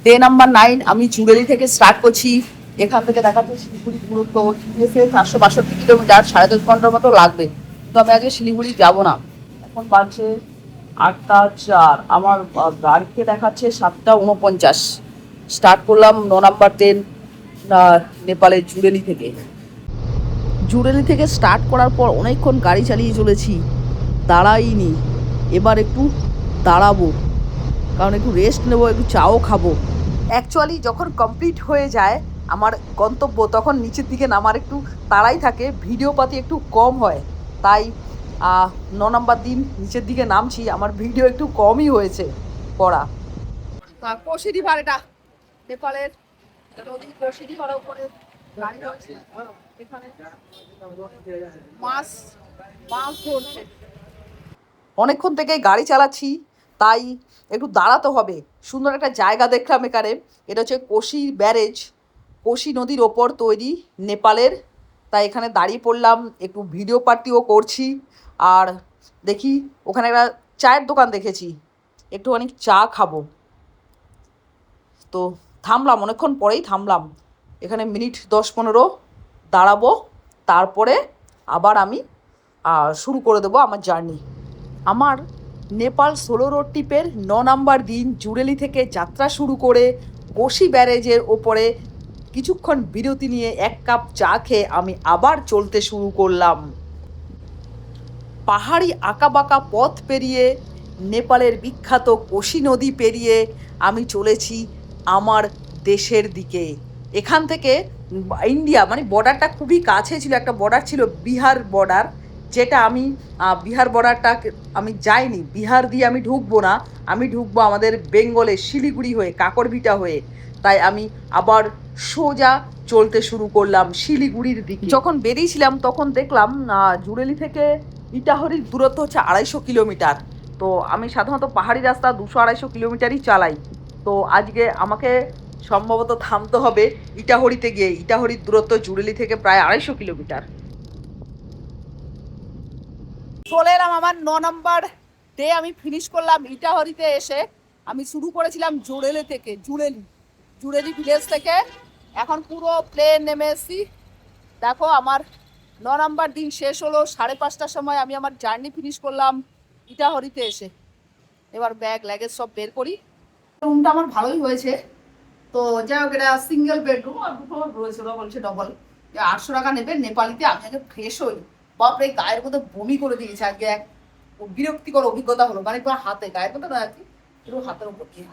Day number 9 আমি জুড়েলি থেকে start করছি। এখান থেকে দেখাচ্ছে শিলিগুড়ি দূরত্ব 462 কিলোমিটার, 10.5 ঘন্টার মতো লাগবে। তো আমি আজকে শিলিগুড়ি যাব না। এখন বাজছে 8টা 4, আমার গাড়িতে দেখাচ্ছে 7টা 49। স্টার্ট করলাম 9 নাম্বার ট্রেন নেপালের জুড়েলি থেকে। জুড়েলি থেকে স্টার্ট করার পর অনেকক্ষণ গাড়ি চালিয়ে চলেছি, দাঁড়াইনি। এবার একটু দাঁড়াবো, কারণ একটু রেস্ট নেবো, একটু চাও খাবো। অ্যাকচুয়ালি যখন কমপ্লিট হয়ে যায় আমার গন্তব্য, তখন নিচের দিকে নামার একটু তাড়াই থাকে, ভিডিও পাতি একটু কম হয়। তাই 9 নাম্বার দিন নিচের দিকে নামছি, আমার ভিডিও একটু কমই হয়েছে করা। কোশিরি পাড়, এটা নেপালের নদী কোশিরি পাড়ার উপরে গাড়ি রয়েছে। এখানে মাছ ধরছে। অনেকক্ষণ থেকে গাড়ি চালাচ্ছি, তাই একটু দাঁড়াতে হবে। সুন্দর একটা জায়গা দেখলাম এখানে, এটা হচ্ছে কোশি ব্যারেজ, কোশি নদীর ওপর তৈরি নেপালের। তাই এখানে দাঁড়িয়ে পড়লাম, একটু ভিডিও পার্টিও করছি। আর দেখি ওখানে একটা চায়ের দোকান দেখেছি, একটুখানি চা খাবো। তো থামলাম, অনেকক্ষণ পরেই থামলাম। এখানে মিনিট 10-15 দাঁড়াবো, তারপরে আবার আমি শুরু করে দেবো আমার জার্নি। আমার নেপাল সোলো রোড ট্রিপের 9 নাম্বার দিন জুড়েলি থেকে যাত্রা শুরু করে কোশি ব্যারেজের ওপরে কিছুক্ষণ বিরতি নিয়ে 1 কাপ চা খেয়ে আমি আবার চলতে শুরু করলাম। পাহাড়ি আঁকাবাঁকা পথ পেরিয়ে নেপালের বিখ্যাত কোশি নদী পেরিয়ে আমি চলেছি আমার দেশের দিকে। এখান থেকে ইন্ডিয়া মানে বর্ডারটা খুবই কাছে ছিল, একটা বর্ডার ছিল বিহার বর্ডার, যেটা আমি বিহার বর্ডারটা আমি যাইনি। বিহার দিয়ে আমি ঢুকবো না, আমি ঢুকবো আমাদের বেঙ্গলে শিলিগুড়ি হয়ে, কাকরভিটা হয়ে। তাই আমি আবার সোজা চলতে শুরু করলাম শিলিগুড়ির দিকে। যখন বেরিয়েছিলাম তখন দেখলাম জুড়েলি থেকে ইটাহরির দূরত্ব হচ্ছে 250 কিলোমিটার। তো আমি সাধারণত পাহাড়ি রাস্তা 200-250 কিলোমিটারই চালাই। তো আজকে আমাকে সম্ভবত থামতে হবে ইটাহরিতে গিয়ে। ইটাহরির দূরত্ব জুড়েলি থেকে প্রায় 250 কিলোমিটার। চলে এলাম আমার 9 নাম্বার ডে, আমি ফিনিশ করলাম ইটাহরিতে এসে। আমি শুরু করেছিলাম জুড়েলি থেকে, জুড়েলি ভিলেজ থেকে। এখন পুরো প্লেন নেমে এসেছি। দেখো আমার 9 নাম্বার দিন শেষ হলো, 5:30টার সময় আমি আমার জার্নি ফিনিশ করলাম ইটাহরিতে এসে। এবার ব্যাগ লাগেজ সব বের করি। রুমটা আমার ভালোই হয়েছে। তো যাই হোক, এটা সিঙ্গেল বেডরুম আর দুটো রয়েছে, ওরা বলছে ডবল। 800 টাকা নেবে নেপালিতে। আমি আগে ফ্রেশ হই, বাপরে গায়ের মধ্যে বমি করে দিয়েছে। আজকে এক বিরক্তিকর অভিজ্ঞতা হলো, মানে পুরো হাতে, গায়ের মধ্যে না আর কি, পুরো হাতের উপর দিয়ে।